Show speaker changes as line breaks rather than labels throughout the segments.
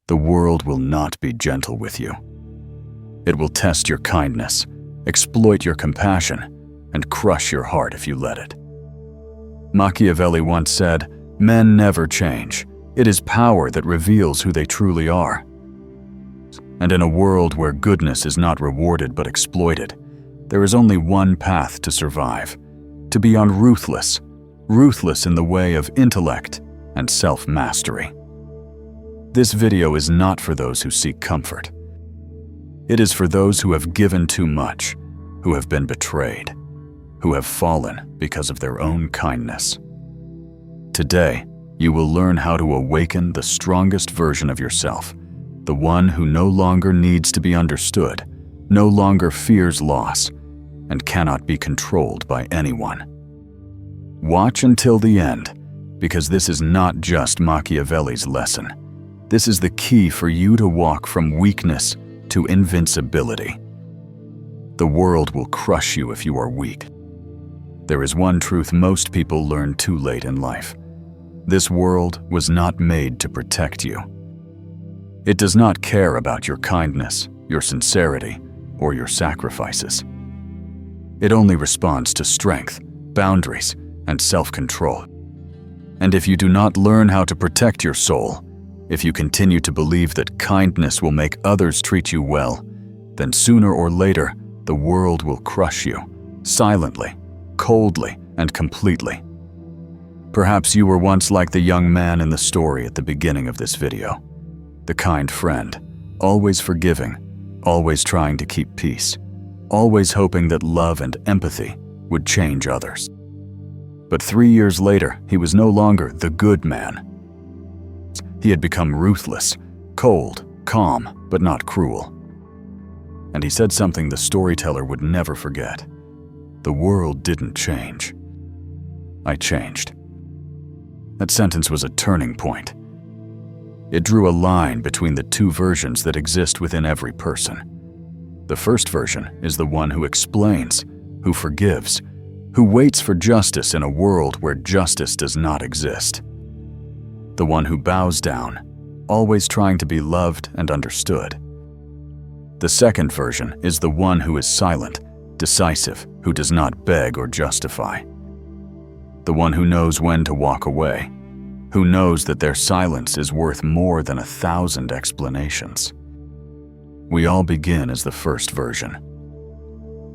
the world will not be gentle with you. It will test your kindness, exploit your compassion, and crush your heart if you let it. Machiavelli once said, "Men never change. It is power that reveals who they truly are." And in a world where goodness is not rewarded but exploited, there is only one path to survive: to be ruthless, ruthless in the way of intellect and self-mastery. This video is not for those who seek comfort. It is for those who have given too much, who have been betrayed, who have fallen because of their own kindness. Today, you will learn how to awaken the strongest version of yourself, the one who no longer needs to be understood, no longer fears loss, and cannot be controlled by anyone. Watch until the end, because this is not just Machiavelli's lesson. This is the key for you to walk from weakness to invincibility. The world will crush you if you are weak. There is one truth most people learn too late in life. This world was not made to protect you. It does not care about your kindness, your sincerity, or your sacrifices. It only responds to strength, boundaries, and self-control. And if you do not learn how to protect your soul, if you continue to believe that kindness will make others treat you well, then sooner or later, the world will crush you, silently, coldly, and completely. Perhaps you were once like the young man in the story at the beginning of this video. The kind friend, always forgiving, always trying to keep peace, always hoping that love and empathy would change others. But 3 years later, he was no longer the good man. He had become ruthless, cold, calm, but not cruel. And he said something the storyteller would never forget. The world didn't change. I changed. That sentence was a turning point. It drew a line between the two versions that exist within every person. The first version is the one who explains, who forgives, who waits for justice in a world where justice does not exist. The one who bows down, always trying to be loved and understood. The second version is the one who is silent, decisive, who does not beg or justify. The one who knows when to walk away, who knows that their silence is worth more than 1,000 explanations. We all begin as the first version.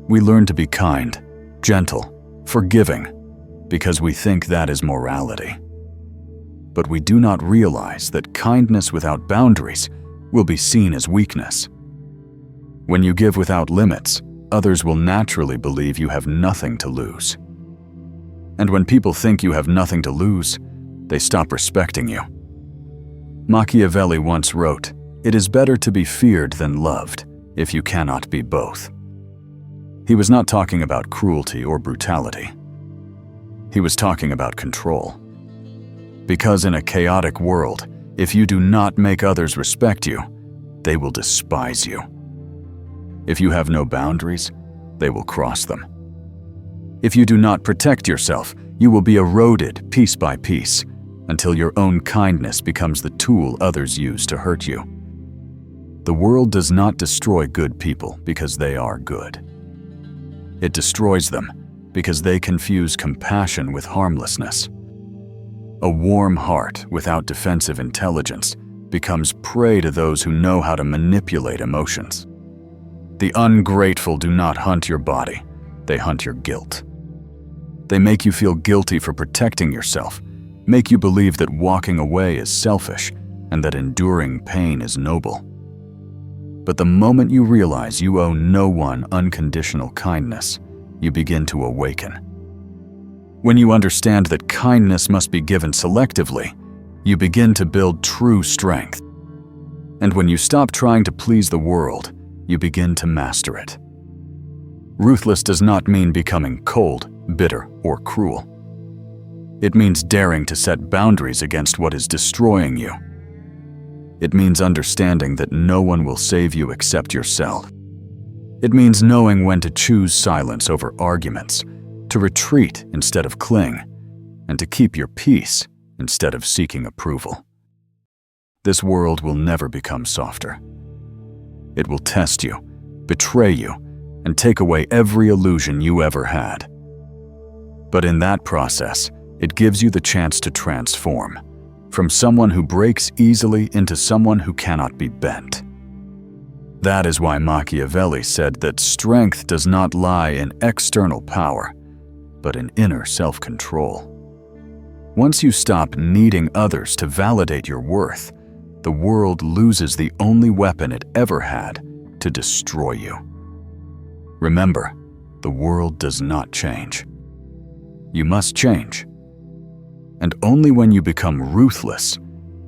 We learn to be kind, gentle, forgiving, because we think that is morality. But we do not realize that kindness without boundaries will be seen as weakness. When you give without limits, others will naturally believe you have nothing to lose. And when people think you have nothing to lose, they stop respecting you. Machiavelli once wrote, "It is better to be feared than loved, if you cannot be both." He was not talking about cruelty or brutality. He was talking about control. Because in a chaotic world, if you do not make others respect you, they will despise you. If you have no boundaries, they will cross them. If you do not protect yourself, you will be eroded piece by piece until your own kindness becomes the tool others use to hurt you. The world does not destroy good people because they are good. It destroys them because they confuse compassion with harmlessness. A warm heart without defensive intelligence becomes prey to those who know how to manipulate emotions. The ungrateful do not hunt your body, they hunt your guilt. They make you feel guilty for protecting yourself, make you believe that walking away is selfish and that enduring pain is noble. But the moment you realize you owe no one unconditional kindness, you begin to awaken. When you understand that kindness must be given selectively, you begin to build true strength. And when you stop trying to please the world, you begin to master it. Ruthless does not mean becoming cold, bitter, or cruel. It means daring to set boundaries against what is destroying you. It means understanding that no one will save you except yourself. It means knowing when to choose silence over arguments, to retreat instead of cling, and to keep your peace instead of seeking approval. this world will never become softer. It will test you, betray you, and take away every illusion you ever had. But in that process, it gives you the chance to transform, from someone who breaks easily into someone who cannot be bent. That is why Machiavelli said that strength does not lie in external power, but in inner self-control. Once you stop needing others to validate your worth, the world loses the only weapon it ever had to destroy you. Remember, the world does not change. You must change. And only when you become ruthless,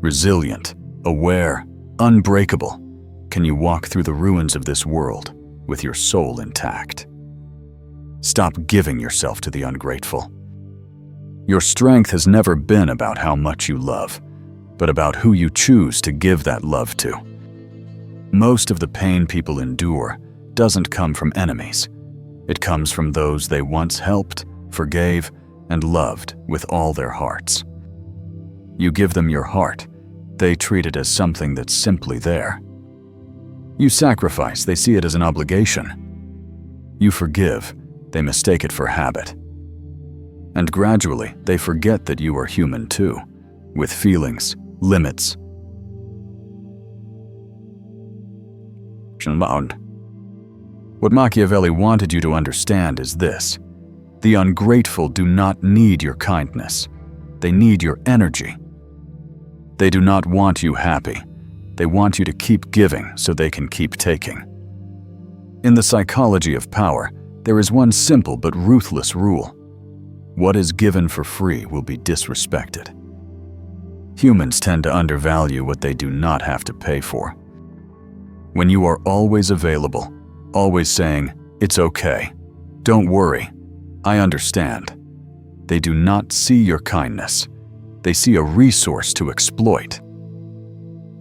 resilient, aware, unbreakable, can you walk through the ruins of this world with your soul intact. Stop giving yourself to the ungrateful. Your strength has never been about how much you love, but about who you choose to give that love to. Most of the pain people endure doesn't come from enemies. It comes from those they once helped, forgave, and loved with all their hearts. You give them your heart, they treat it as something that's simply there. You sacrifice, they see it as an obligation. You forgive, they mistake it for habit. And gradually, they forget that you are human too, with feelings, limits. What Machiavelli wanted you to understand is this: the ungrateful do not need your kindness. They need your energy. They do not want you happy. They want you to keep giving so they can keep taking. In the psychology of power, there is one simple but ruthless rule. What is given for free will be disrespected. Humans tend to undervalue what they do not have to pay for. When you are always available, always saying, "It's okay, don't worry, I understand," they do not see your kindness. They see a resource to exploit.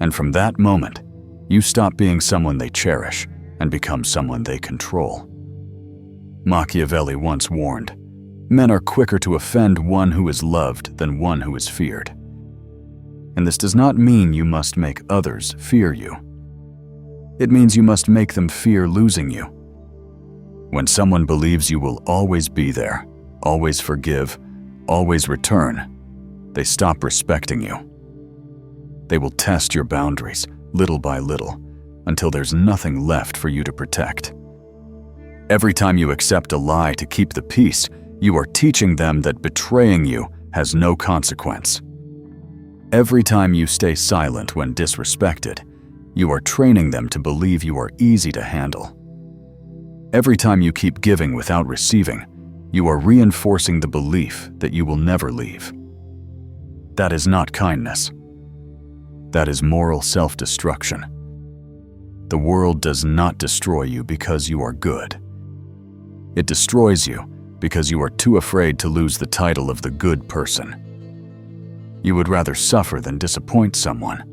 And from that moment, you stop being someone they cherish and become someone they control. Machiavelli once warned, "Men are quicker to offend one who is loved than one who is feared." And this does not mean you must make others fear you. It means you must make them fear losing you. When someone believes you will always be there, always forgive, always return, they stop respecting you. They will test your boundaries, little by little, until there's nothing left for you to protect. Every time you accept a lie to keep the peace, you are teaching them that betraying you has no consequence. Every time you stay silent when disrespected, you are training them to believe you are easy to handle. Every time you keep giving without receiving, you are reinforcing the belief that you will never leave. That is not kindness. That is moral self-destruction. The world does not destroy you because you are good. It destroys you because you are too afraid to lose the title of the good person. You would rather suffer than disappoint someone.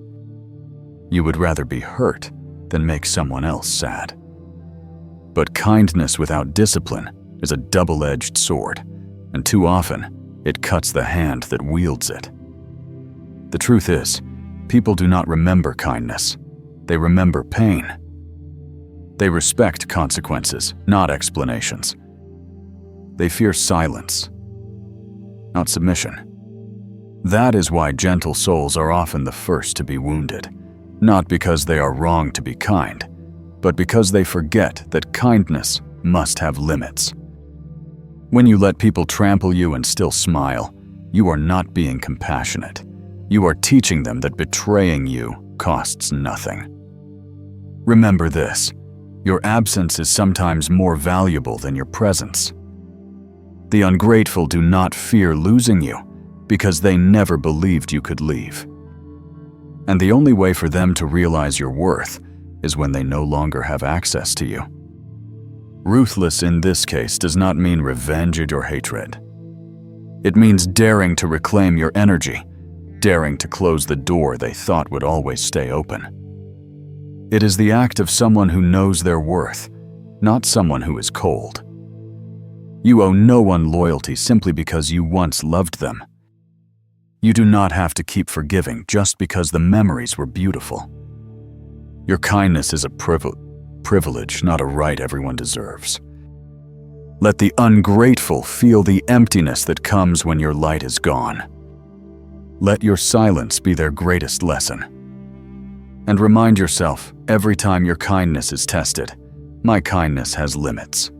You would rather be hurt than make someone else sad. But kindness without discipline is a double-edged sword, and too often, it cuts the hand that wields it. The truth is, people do not remember kindness. They remember pain. They respect consequences, not explanations. They fear silence, not submission. That is why gentle souls are often the first to be wounded, not because they are wrong to be kind, but because they forget that kindness must have limits. When you let people trample you and still smile, you are not being compassionate. You are teaching them that betraying you costs nothing. Remember this: your absence is sometimes more valuable than your presence. The ungrateful do not fear losing you because they never believed you could leave. And the only way for them to realize your worth is when they no longer have access to you. Ruthless in this case does not mean revenge or hatred. It means daring to reclaim your energy, daring to close the door they thought would always stay open. It is the act of someone who knows their worth, not someone who is cold. You owe no one loyalty simply because you once loved them. You do not have to keep forgiving just because the memories were beautiful. Your kindness is a privilege, not a right everyone deserves. Let the ungrateful feel the emptiness that comes when your light is gone. Let your silence be their greatest lesson. And remind yourself, every time your kindness is tested, my kindness has limits.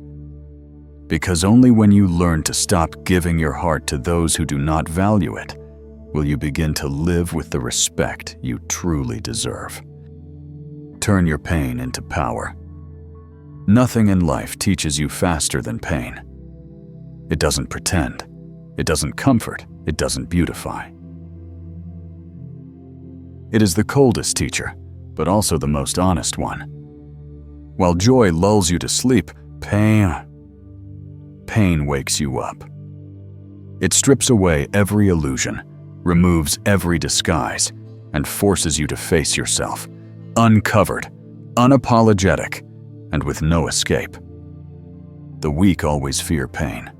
Because only when you learn to stop giving your heart to those who do not value it, will you begin to live with the respect you truly deserve. Turn your pain into power. Nothing in life teaches you faster than pain. It doesn't pretend. It doesn't comfort. It doesn't beautify. It is the coldest teacher, but also the most honest one. While joy lulls you to sleep, pain wakes you up. It strips away every illusion, removes every disguise, and forces you to face yourself, uncovered, unapologetic, and with no escape. The weak always fear pain.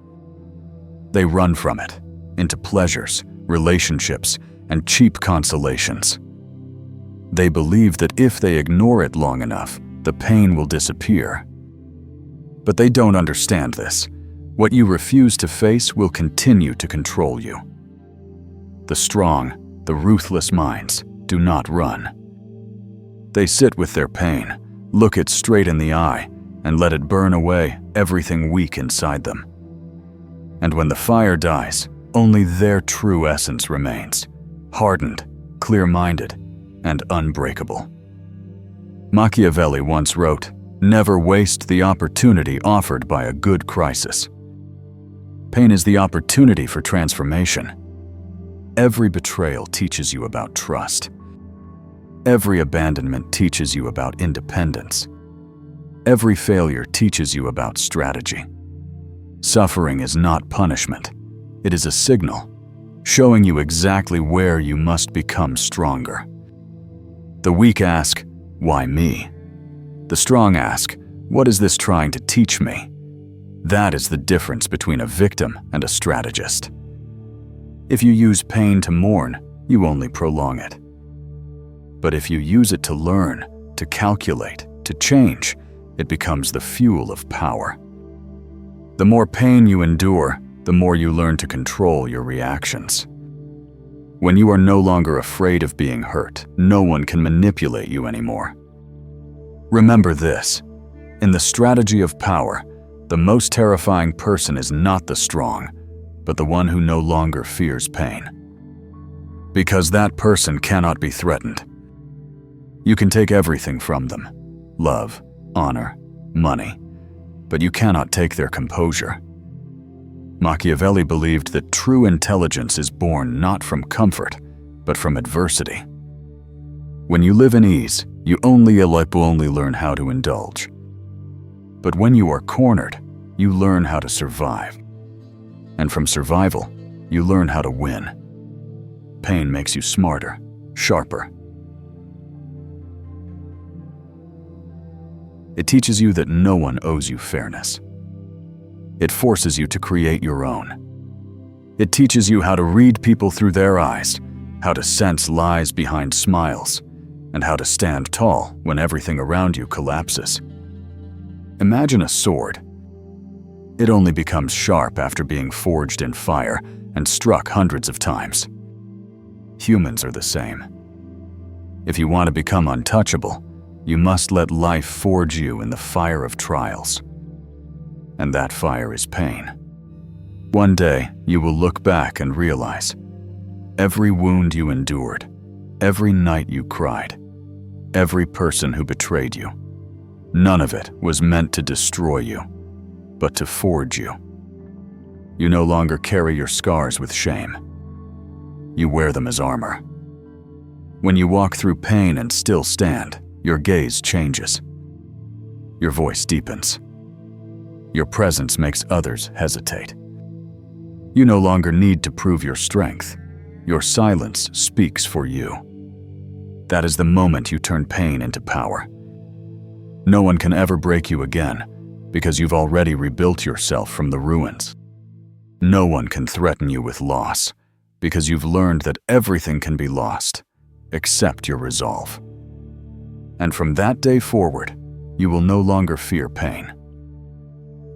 They run from it, into pleasures, relationships, and cheap consolations. They believe that if they ignore it long enough, the pain will disappear. But they don't understand this. What you refuse to face will continue to control you. The strong, the ruthless minds do not run. They sit with their pain, look it straight in the eye, and let it burn away everything weak inside them. And when the fire dies, only their true essence remains, hardened, clear-minded, and unbreakable. Machiavelli once wrote, "Never waste the opportunity offered by a good crisis." Pain is the opportunity for transformation. Every betrayal teaches you about trust. Every abandonment teaches you about independence. Every failure teaches you about strategy. Suffering is not punishment. It is a signal, showing you exactly where you must become stronger. The weak ask, "Why me?" The strong ask, "What is this trying to teach me?" That is the difference between a victim and a strategist. If you use pain to mourn, you only prolong it. But if you use it to learn, to calculate, to change, it becomes the fuel of power. The more pain you endure, the more you learn to control your reactions. When you are no longer afraid of being hurt, no one can manipulate you anymore. Remember this: in the strategy of power, the most terrifying person is not the strong, but the one who no longer fears pain. Because that person cannot be threatened. You can take everything from them: love, honor, money, but you cannot take their composure. Machiavelli believed that true intelligence is born not from comfort, but from adversity. When you live in ease, you only learn how to indulge. But when you are cornered, you learn how to survive. And from survival, you learn how to win. Pain makes you smarter, sharper. It teaches you that no one owes you fairness. It forces you to create your own. It teaches you how to read people through their eyes, how to sense lies behind smiles, and how to stand tall when everything around you collapses. Imagine a sword. It only becomes sharp after being forged in fire and struck hundreds of times. Humans are the same. If you want to become untouchable, you must let life forge you in the fire of trials. And that fire is pain. One day, you will look back and realize every wound you endured, every night you cried, every person who betrayed you, none of it was meant to destroy you, but to forge you. You no longer carry your scars with shame. You wear them as armor. When you walk through pain and still stand, your gaze changes. Your voice deepens. Your presence makes others hesitate. You no longer need to prove your strength. Your silence speaks for you. That is the moment you turn pain into power. No one can ever break you again, because you've already rebuilt yourself from the ruins. No one can threaten you with loss. because you've learned that everything can be lost, except your resolve. And from that day forward, you will no longer fear pain.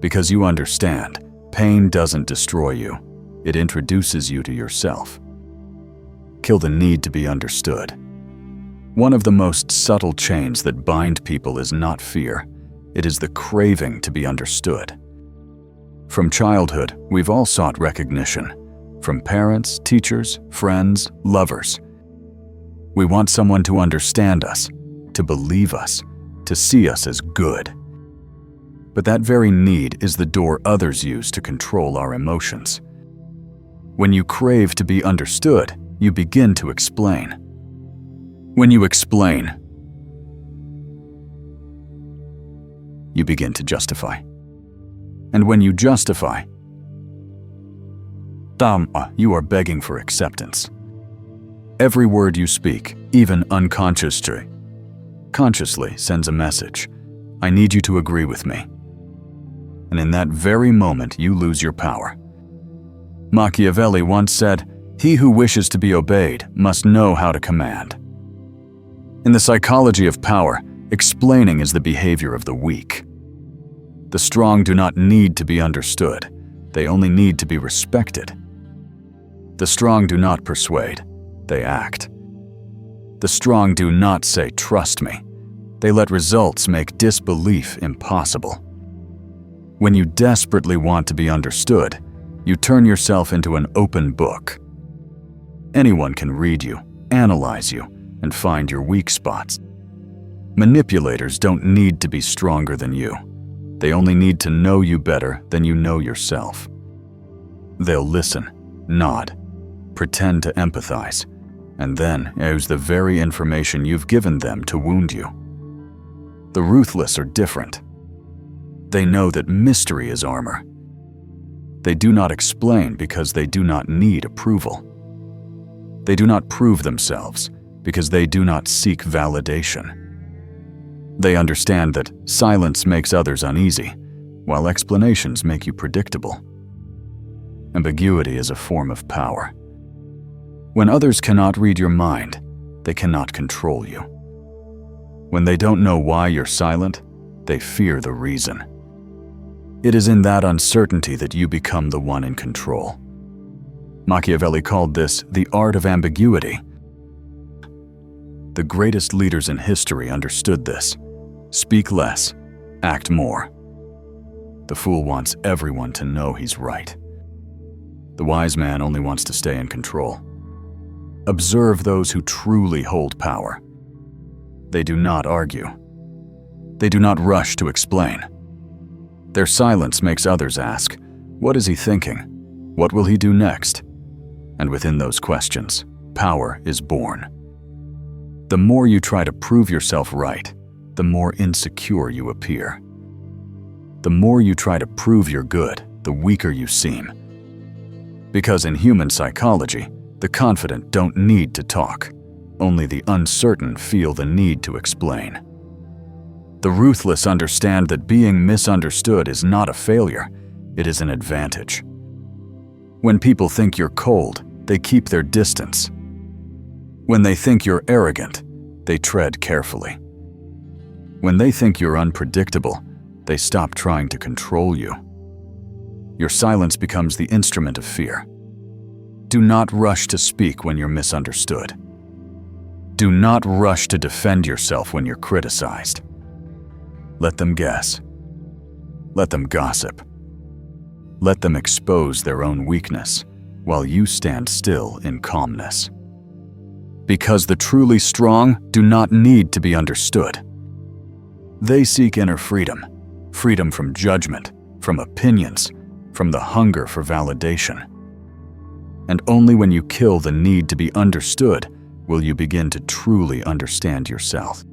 Because you understand, pain doesn't destroy you, it introduces you to yourself. Kill the need to be understood. One of the most subtle chains that bind people is not fear, it is the craving to be understood. From childhood, we've all sought recognition, from parents, teachers, friends, lovers. We want someone to understand us, to believe us, to see us as good. But that very need is the door others use to control our emotions. When you crave to be understood, you begin to explain. When you explain, you begin to justify. And when you justify, you are begging for acceptance. Every word you speak, even unconsciously, sends a message. I need you to agree with me. And in that very moment, you lose your power. Machiavelli once said, "He who wishes to be obeyed must know how to command." In the psychology of power, explaining is the behavior of the weak. The strong do not need to be understood. They only need to be respected. The strong do not persuade. They act. The strong do not say, "Trust me." They let results make disbelief impossible. When you desperately want to be understood, you turn yourself into an open book. Anyone can read you, analyze you, and find your weak spots. Manipulators don't need to be stronger than you. They only need to know you better than you know yourself. They'll listen, nod, pretend to empathize, and then use the very information you've given them to wound you. The ruthless are different. They know that mystery is armor. They do not explain because they do not need approval. They do not prove themselves because they do not seek validation. They understand that silence makes others uneasy, while explanations make you predictable. Ambiguity is a form of power. When others cannot read your mind, they cannot control you. When they don't know why you're silent, they fear the reason. It is in that uncertainty that you become the one in control. Machiavelli called this the art of ambiguity. The greatest leaders in history understood this. Speak less, act more. The fool wants everyone to know he's right. The wise man only wants to stay in control. Observe those who truly hold power. They do not argue. They do not rush to explain. Their silence makes others ask, what is he thinking? What will he do next? And within those questions, power is born. The more you try to prove yourself right, the more insecure you appear. The more you try to prove you're good, the weaker you seem. Because in human psychology, the confident don't need to talk. Only the uncertain feel the need to explain. The ruthless understand that being misunderstood is not a failure, it is an advantage. When people think you're cold, they keep their distance. When they think you're arrogant, they tread carefully. When they think you're unpredictable, they stop trying to control you. Your silence becomes the instrument of fear. Do not rush to speak when you're misunderstood. Do not rush to defend yourself when you're criticized. Let them guess. Let them gossip. Let them expose their own weakness while you stand still in calmness. Because the truly strong do not need to be understood. They seek inner freedom, freedom from judgment, from opinions, from the hunger for validation. And only when you kill the need to be understood will you begin to truly understand yourself.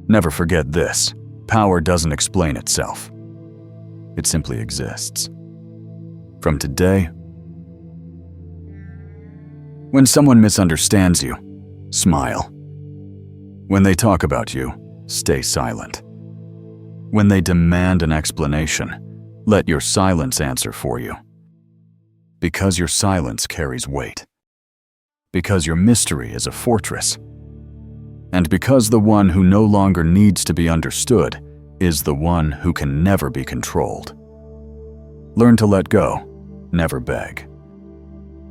Never forget this: power doesn't explain itself. It simply exists. From today, when someone misunderstands you, smile. When they talk about you, stay silent. When they demand an explanation, let your silence answer for you. Because your silence carries weight. because your mystery is a fortress, and because the one who no longer needs to be understood is the one who can never be controlled. Learn to let go, never beg.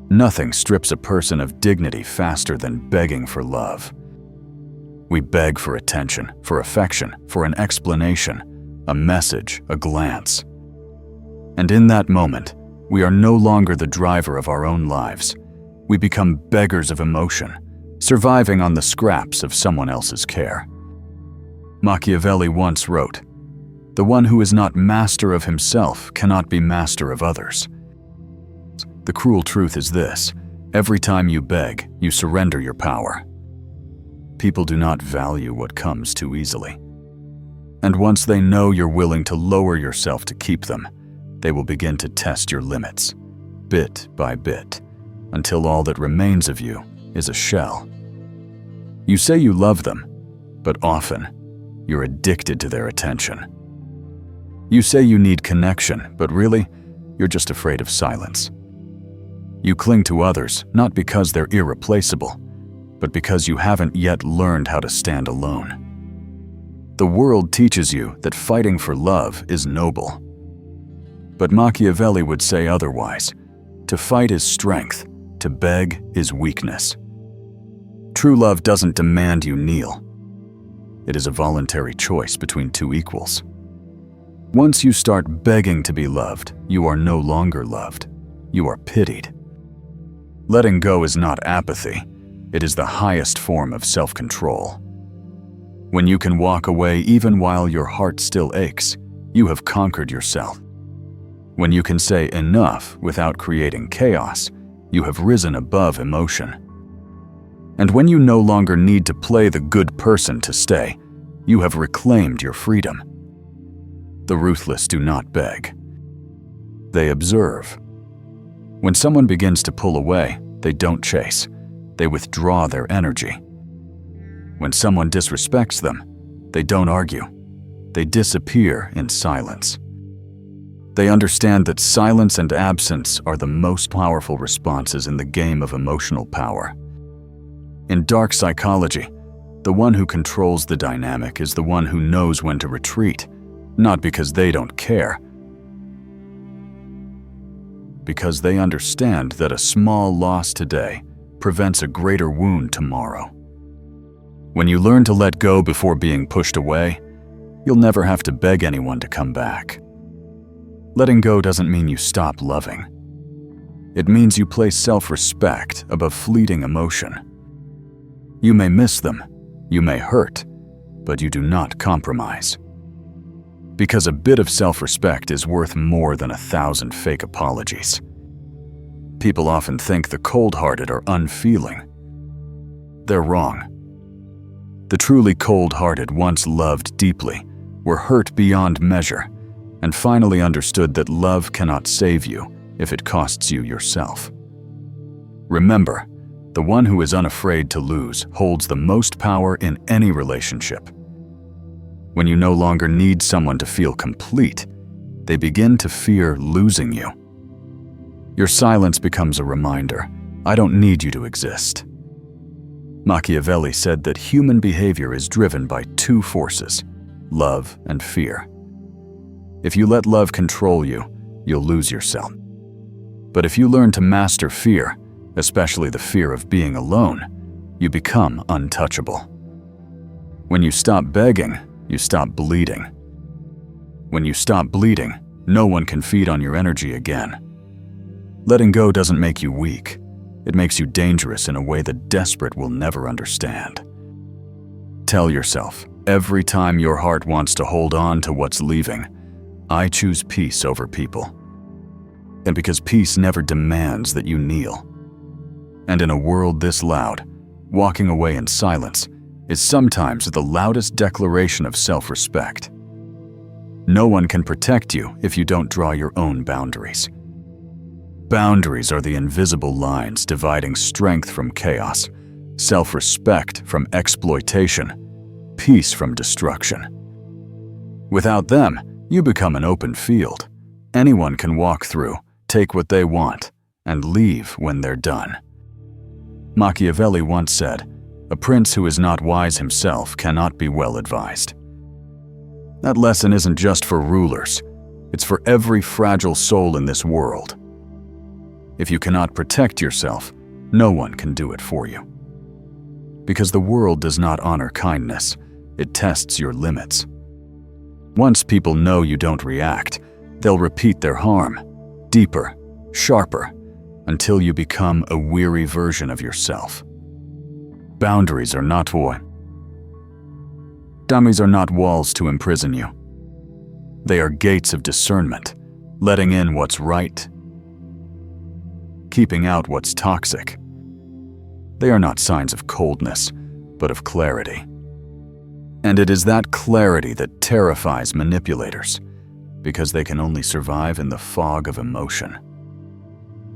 Nothing strips a person of dignity faster than begging for love. We beg for attention, for affection, for an explanation, a message, a glance. And in that moment, we are no longer the driver of our own lives. We become beggars of emotion, surviving on the scraps of someone else's care. Machiavelli once wrote, "The one who is not master of himself cannot be master of others." The cruel truth is this: every time you beg, you surrender your power. People do not value what comes too easily. And once they know you're willing to lower yourself to keep them, they will begin to test your limits, bit by bit, until all that remains of you is a shell. You say you love them, but often you're addicted to their attention. You say you need connection, but really, you're just afraid of silence. You cling to others not because they're irreplaceable, but because you haven't yet learned how to stand alone. The world teaches you that fighting for love is noble. But Machiavelli would say otherwise. To fight is strength, to beg is weakness. True love doesn't demand you kneel. It is a voluntary choice between two equals. Once you start begging to be loved, you are no longer loved. You are pitied. Letting go is not apathy. It is the highest form of self-control. When you can walk away even while your heart still aches, you have conquered yourself. When you can say enough without creating chaos, you have risen above emotion. And when you no longer need to play the good person to stay, you have reclaimed your freedom. The ruthless do not beg. They observe. When someone begins to pull away, they don't chase. They withdraw their energy. When someone disrespects them, they don't argue. They disappear in silence. They understand that silence and absence are the most powerful responses in the game of emotional power. In dark psychology, the one who controls the dynamic is the one who knows when to retreat, not because they don't care, because they understand that a small loss today prevents a greater wound tomorrow. When you learn to let go before being pushed away, you'll never have to beg anyone to come back. Letting go doesn't mean you stop loving. It means you place self-respect above fleeting emotion. You may miss them, you may hurt, but you do not compromise. Because a bit of self-respect is worth more than 1,000 fake apologies. People often think the cold-hearted are unfeeling. They're wrong. The truly cold-hearted once loved deeply, were hurt beyond measure, and finally understood that love cannot save you if it costs you yourself. Remember, the one who is unafraid to lose holds the most power in any relationship. When you no longer need someone to feel complete, they begin to fear losing you. Your silence becomes a reminder, I don't need you to exist. Machiavelli said that human behavior is driven by two forces, love and fear. If you let love control you, you'll lose yourself. But if you learn to master fear, especially the fear of being alone, you become untouchable. When you stop begging, you stop bleeding. When you stop bleeding, no one can feed on your energy again. Letting go doesn't make you weak. It makes you dangerous in a way the desperate will never understand. Tell yourself, every time your heart wants to hold on to what's leaving, I choose peace over people. And because peace never demands that you kneel. And in a world this loud, walking away in silence is sometimes the loudest declaration of self-respect. No one can protect you if you don't draw your own boundaries. Boundaries are the invisible lines dividing strength from chaos, self-respect from exploitation, peace from destruction. Without them, you become an open field. Anyone can walk through, take what they want, and leave when they're done. Machiavelli once said, "A prince who is not wise himself cannot be well advised." That lesson isn't just for rulers, it's for every fragile soul in this world. If you cannot protect yourself, no one can do it for you. Because the world does not honor kindness, it tests your limits. Once people know you don't react, they'll repeat their harm, deeper, sharper, until you become a weary version of yourself. Boundaries are not walls to imprison you. They are gates of discernment, letting in what's right, keeping out what's toxic. They are not signs of coldness, but of clarity. And it is that clarity that terrifies manipulators, because they can only survive in the fog of emotion.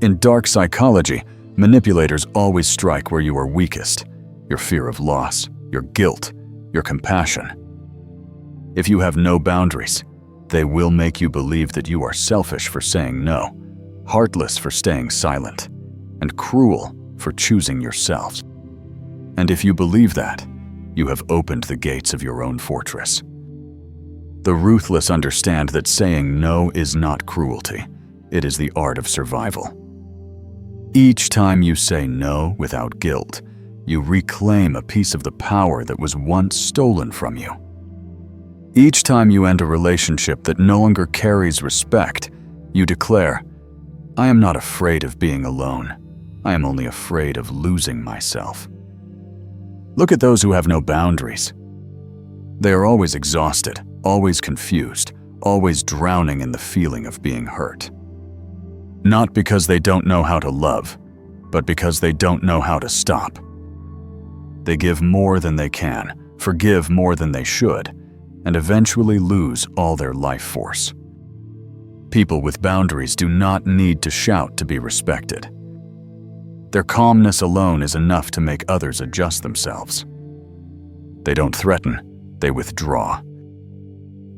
In dark psychology, manipulators always strike where you are weakest: your fear of loss, your guilt, your compassion. If you have no boundaries, they will make you believe that you are selfish for saying no, heartless for staying silent, and cruel for choosing yourselves. And if you believe that, you have opened the gates of your own fortress. The ruthless understand that saying no is not cruelty, it is the art of survival. Each time you say no without guilt, you reclaim a piece of the power that was once stolen from you. Each time you end a relationship that no longer carries respect, you declare, "I am not afraid of being alone. I am only afraid of losing myself." Look at those who have no boundaries. They are always exhausted, always confused, always drowning in the feeling of being hurt. Not because they don't know how to love, but because they don't know how to stop. They give more than they can, forgive more than they should, and eventually lose all their life force. People with boundaries do not need to shout to be respected. Their calmness alone is enough to make others adjust themselves. They don't threaten, they withdraw.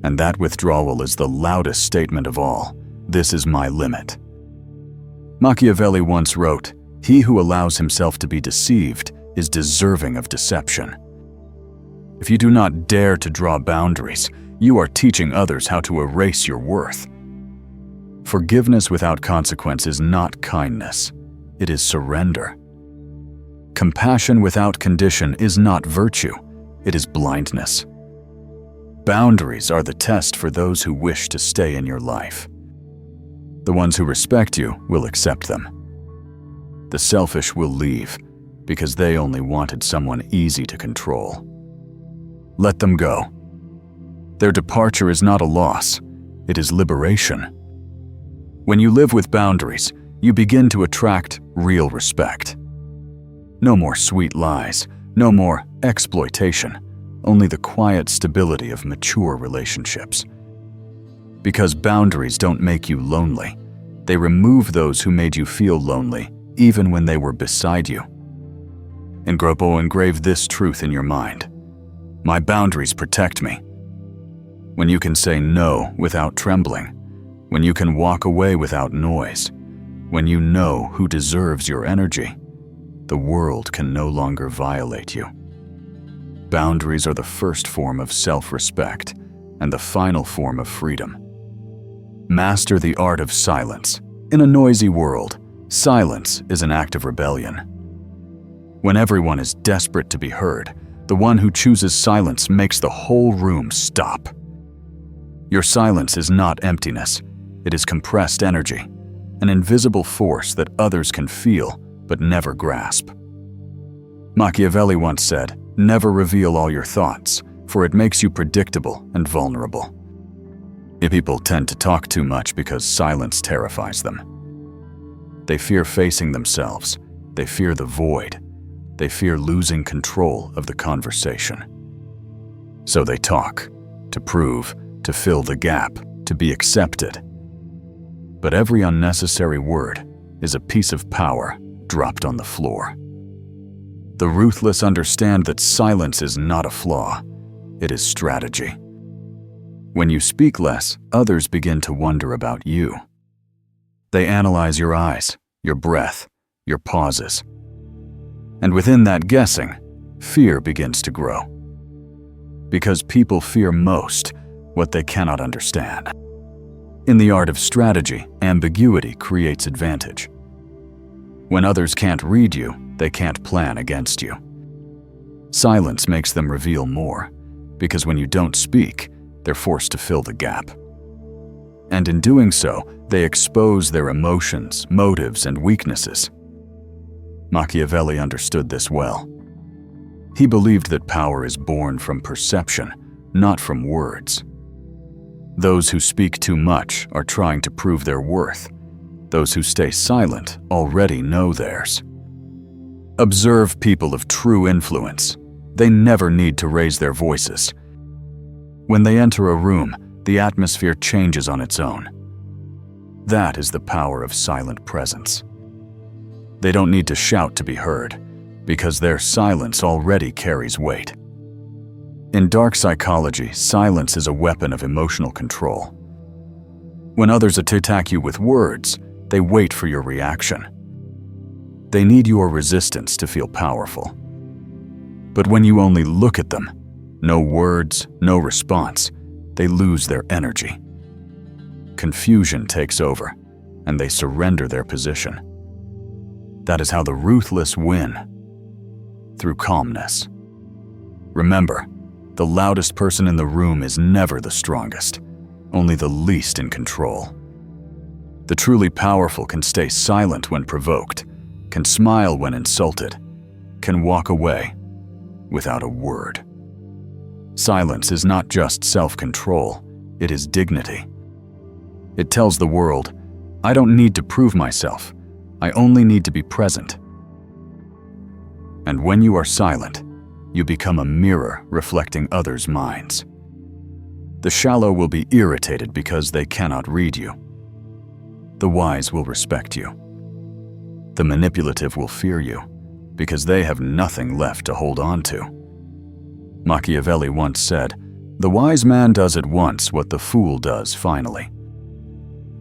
And that withdrawal is the loudest statement of all: "This is my limit." Machiavelli once wrote, "He who allows himself to be deceived is deserving of deception." If you do not dare to draw boundaries, you are teaching others how to erase your worth. Forgiveness without consequence is not kindness, it is surrender. Compassion without condition is not virtue, it is blindness. Boundaries are the test for those who wish to stay in your life. The ones who respect you will accept them. The selfish will leave because they only wanted someone easy to control. Let them go. Their departure is not a loss, it is liberation. When you live with boundaries, you begin to attract real respect. No more sweet lies, no more exploitation, only the quiet stability of mature relationships. Because boundaries don't make you lonely, they remove those who made you feel lonely, even when they were beside you. Engrave this truth in your mind: my boundaries protect me. When you can say no without trembling, when you can walk away without noise, when you know who deserves your energy, the world can no longer violate you. Boundaries are the first form of self-respect and the final form of freedom. Master the art of silence. In a noisy world, silence is an act of rebellion. When everyone is desperate to be heard, the one who chooses silence makes the whole room stop. Your silence is not emptiness, it is compressed energy, an invisible force that others can feel but never grasp. Machiavelli once said, "Never reveal all your thoughts, for it makes you predictable and vulnerable." People tend to talk too much because silence terrifies them. They fear facing themselves, they fear the void, they fear losing control of the conversation. So they talk, to prove, to fill the gap, to be accepted. But every unnecessary word is a piece of power dropped on the floor. The ruthless understand that silence is not a flaw, it is strategy. When you speak less, others begin to wonder about you. They analyze your eyes, your breath, your pauses. And within that guessing, fear begins to grow. Because people fear most what they cannot understand. In the art of strategy, ambiguity creates advantage. When others can't read you, they can't plan against you. Silence makes them reveal more, because when you don't speak, they're forced to fill the gap. And in doing so, they expose their emotions, motives, and weaknesses. Machiavelli understood this well. He believed that power is born from perception, not from words. Those who speak too much are trying to prove their worth. Those who stay silent already know theirs. Observe people of true influence. They never need to raise their voices. When they enter a room, the atmosphere changes on its own. That is the power of silent presence. They don't need to shout to be heard, because their silence already carries weight. In dark psychology, silence is a weapon of emotional control. When others attack you with words, they wait for your reaction. They need your resistance to feel powerful. But when you only look at them, no words, no response, they lose their energy. Confusion takes over, and they surrender their position. That is how the ruthless win, through calmness. Remember, the loudest person in the room is never the strongest, only the least in control. The truly powerful can stay silent when provoked, can smile when insulted, can walk away without a word. Silence is not just self-control, it is dignity. It tells the world, I don't need to prove myself, I only need to be present. And when you are silent, you become a mirror reflecting others' minds. The shallow will be irritated because they cannot read you. The wise will respect you. The manipulative will fear you because they have nothing left to hold on to. Machiavelli once said, "The wise man does at once what the fool does finally."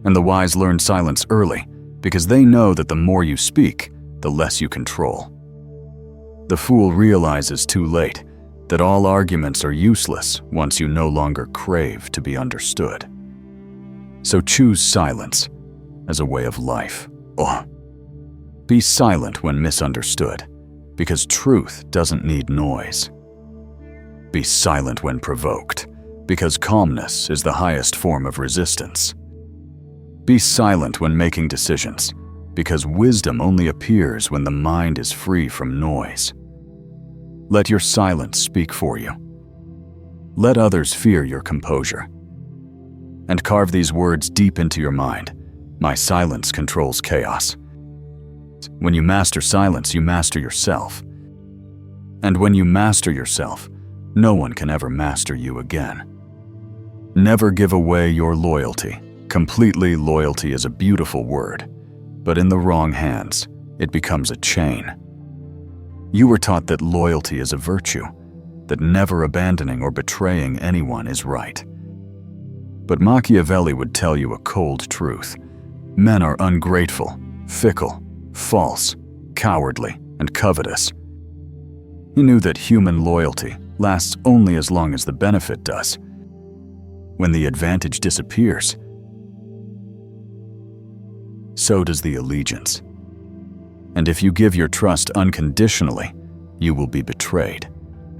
And the wise learn silence early because they know that the more you speak, the less you control. The fool realizes too late that all arguments are useless once you no longer crave to be understood. So choose silence as a way of life. Be silent when misunderstood, because truth doesn't need noise. Be silent when provoked, because calmness is the highest form of resistance. Be silent when making decisions, because wisdom only appears when the mind is free from noise. Let your silence speak for you. Let others fear your composure. And carve these words deep into your mind. My silence controls chaos. When you master silence, you master yourself. And when you master yourself, no one can ever master you again. Never give away your loyalty. Completely loyalty is a beautiful word, but in the wrong hands, it becomes a chain. You were taught that loyalty is a virtue, that never abandoning or betraying anyone is right. But Machiavelli would tell you a cold truth. Men are ungrateful, fickle, false, cowardly, and covetous. He knew that human loyalty lasts only as long as the benefit does. When the advantage disappears, so does the allegiance. And if you give your trust unconditionally, you will be betrayed,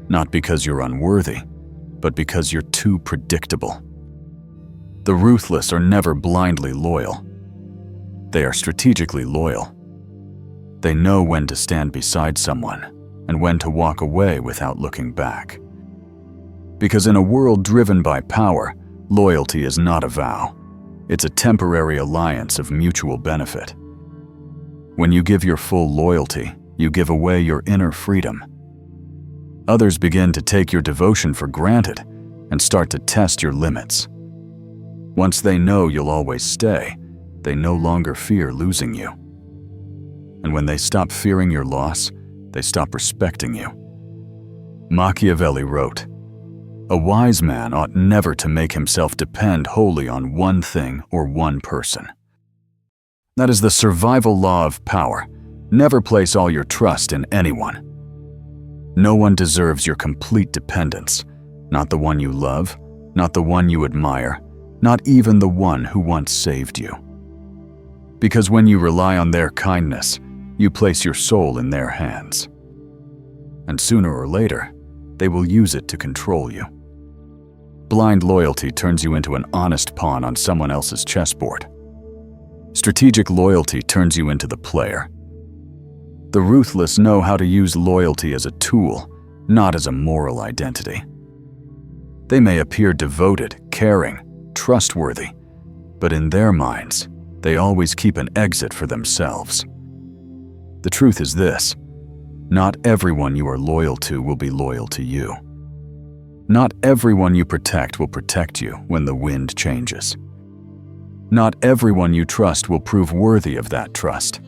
not because you're unworthy, but because you're too predictable. The ruthless are never blindly loyal. They are strategically loyal. They know when to stand beside someone and when to walk away without looking back. Because in a world driven by power, loyalty is not a vow. It's a temporary alliance of mutual benefit. When you give your full loyalty, you give away your inner freedom. Others begin to take your devotion for granted and start to test your limits. Once they know you'll always stay, they no longer fear losing you. And when they stop fearing your loss, they stop respecting you. Machiavelli wrote, "A wise man ought never to make himself depend wholly on one thing or one person." That is the survival law of power, Never place all your trust in anyone. No one deserves your complete dependence, not the one you love, not the one you admire, not even the one who once saved you. Because when you rely on their kindness, you place your soul in their hands. And sooner or later, they will use it to control you. Blind loyalty turns you into an honest pawn on someone else's chessboard. Strategic loyalty turns you into the player. The ruthless know how to use loyalty as a tool, not as a moral identity. They may appear devoted, caring, trustworthy, but in their minds, they always keep an exit for themselves. The truth is this: not everyone you are loyal to will be loyal to you. Not everyone you protect will protect you when the wind changes. Not everyone you trust will prove worthy of that trust.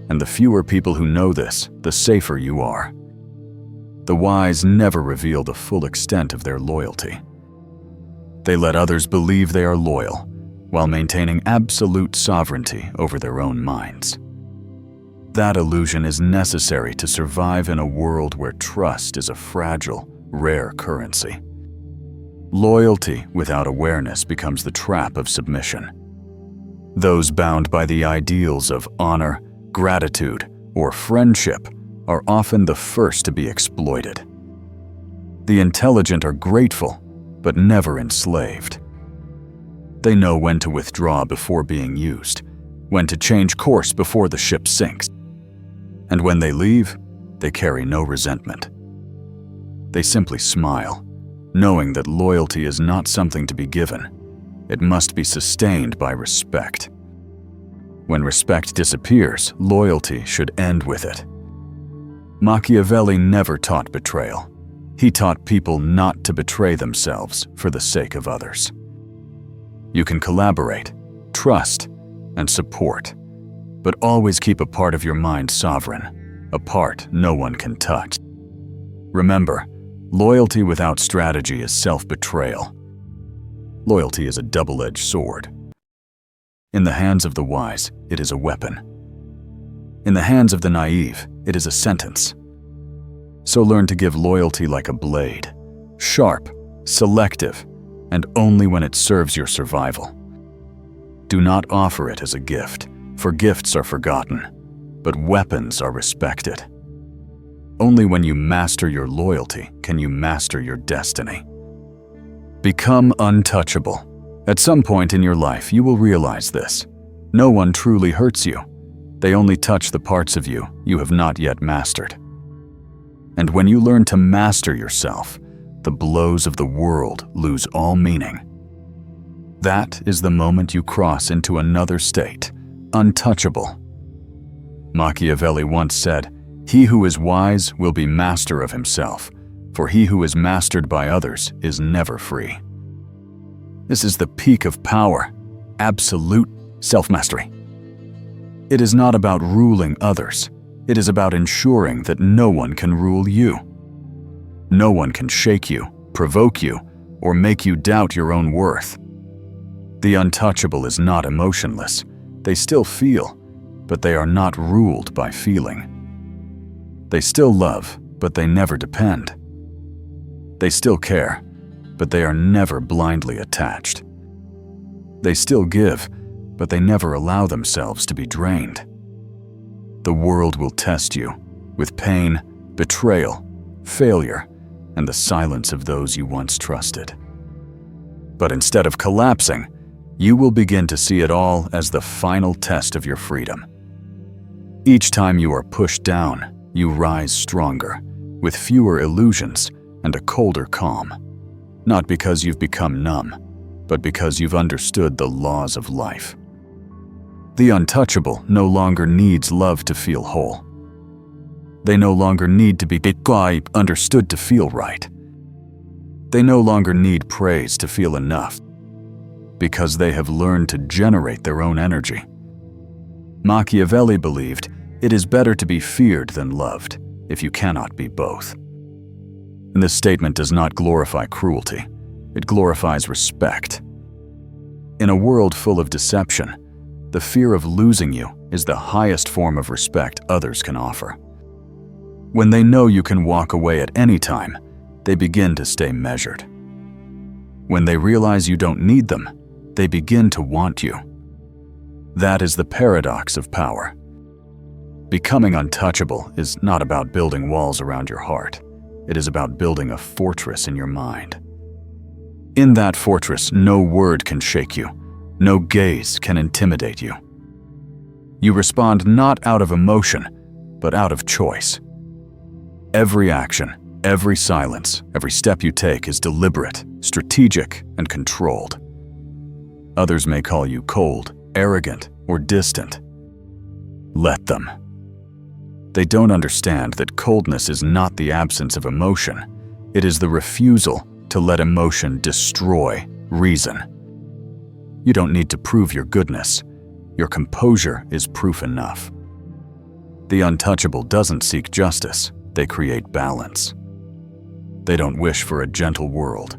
And the fewer people who know this, the safer you are. The wise never reveal the full extent of their loyalty. They let others believe they are loyal, while maintaining absolute sovereignty over their own minds. That illusion is necessary to survive in a world where trust is a fragile, rare currency. Loyalty without awareness becomes the trap of submission. Those bound by the ideals of honor, gratitude, or friendship are often the first to be exploited. The intelligent are grateful, but never enslaved. They know when to withdraw before being used, when to change course before the ship sinks. And when they leave, they carry no resentment. They simply smile, knowing that loyalty is not something to be given. It must be sustained by respect. When respect disappears, loyalty should end with it. Machiavelli never taught betrayal. He taught people not to betray themselves for the sake of others. You can collaborate, trust, and support, but always keep a part of your mind sovereign, a part no one can touch. Remember, loyalty without strategy is self-betrayal. Loyalty is a double-edged sword. In the hands of the wise, it is a weapon. In the hands of the naive, it is a sentence. So learn to give loyalty like a blade, sharp, selective, and only when it serves your survival. Do not offer it as a gift, for gifts are forgotten, but weapons are respected. Only when you master your loyalty can you master your destiny. Become untouchable. At some point in your life, you will realize this. No one truly hurts you. They only touch the parts of you you have not yet mastered. And when you learn to master yourself, the blows of the world lose all meaning. That is the moment you cross into another state, untouchable. Machiavelli once said, "He who is wise will be master of himself, for he who is mastered by others is never free." This is the peak of power, absolute self-mastery. It is not about ruling others. It is about ensuring that no one can rule you. No one can shake you, provoke you, or make you doubt your own worth. The untouchable is not emotionless. They still feel, but they are not ruled by feeling. They still love, but they never depend. They still care, but they are never blindly attached. They still give, but they never allow themselves to be drained. The world will test you with pain, betrayal, failure, and the silence of those you once trusted. But instead of collapsing, you will begin to see it all as the final test of your freedom. Each time you are pushed down, you rise stronger, with fewer illusions and a colder calm. Not because you've become numb, but because you've understood the laws of life. The untouchable no longer needs love to feel whole. They no longer need to be understood to feel right. They no longer need praise to feel enough, because they have learned to generate their own energy. Machiavelli believed it is better to be feared than loved, if you cannot be both. And this statement does not glorify cruelty. It glorifies respect. In a world full of deception, the fear of losing you is the highest form of respect others can offer. When they know you can walk away at any time, they begin to stay measured. When they realize you don't need them, they begin to want you. That is the paradox of power. Becoming untouchable is not about building walls around your heart. It is about building a fortress in your mind. In that fortress, no word can shake you. No gaze can intimidate you. You respond not out of emotion, but out of choice. Every action, every silence, every step you take is deliberate, strategic, and controlled. Others may call you cold, arrogant, or distant. Let them. They don't understand that coldness is not the absence of emotion. It is the refusal to let emotion destroy reason. You don't need to prove your goodness. Your composure is proof enough. The untouchable doesn't seek justice. They create balance. They don't wish for a gentle world.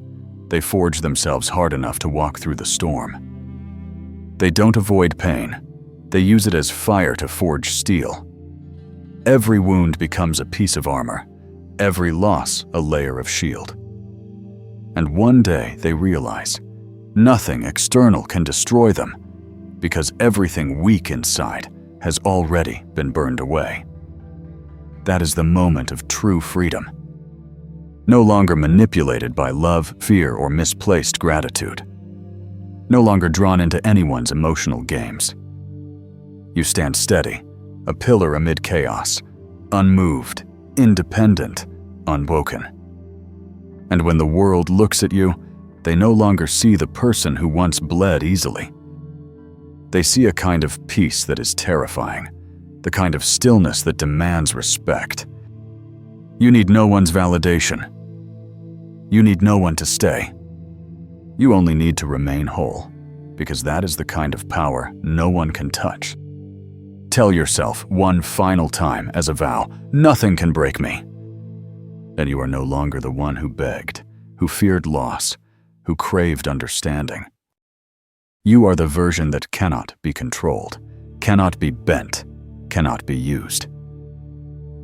They forge themselves hard enough to walk through the storm. They don't avoid pain. They use it as fire to forge steel. Every wound becomes a piece of armor, every loss a layer of shield. And one day they realize nothing external can destroy them because everything weak inside has already been burned away. That is the moment of true freedom. No longer manipulated by love, fear, or misplaced gratitude. No longer drawn into anyone's emotional games. You stand steady, a pillar amid chaos, unmoved, independent, unwoken. And when the world looks at you, they no longer see the person who once bled easily. They see a kind of peace that is terrifying, the kind of stillness that demands respect. You need no one's validation. You need no one to stay. You only need to remain whole, because that is the kind of power no one can touch. Tell yourself one final time as a vow, nothing can break me. Then you are no longer the one who begged, who feared loss, who craved understanding. You are the version that cannot be controlled, cannot be bent, cannot be used.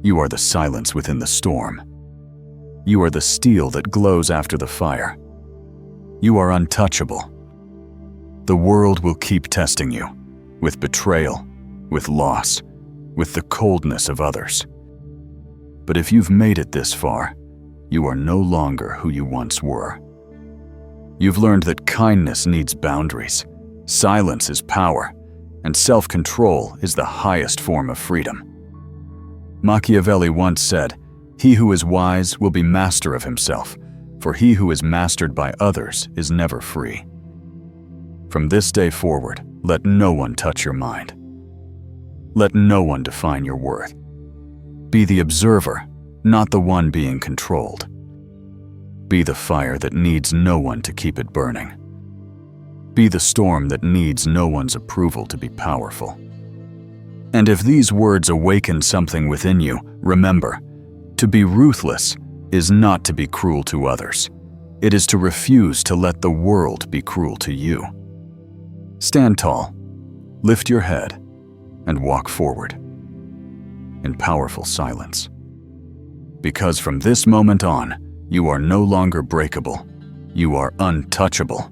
You are the silence within the storm. You are the steel that glows after the fire. You are untouchable. The world will keep testing you, with betrayal, with loss, with the coldness of others. But if you've made it this far, you are no longer who you once were. You've learned that kindness needs boundaries, silence is power, and self-control is the highest form of freedom. Machiavelli once said, "He who is wise will be master of himself, for he who is mastered by others is never free." From this day forward, let no one touch your mind. Let no one define your worth. Be the observer, not the one being controlled. Be the fire that needs no one to keep it burning. Be the storm that needs no one's approval to be powerful. And if these words awaken something within you, remember, to be ruthless is not to be cruel to others. It is to refuse to let the world be cruel to you. Stand tall, lift your head, and walk forward in powerful silence. Because from this moment on, you are no longer breakable. You are untouchable.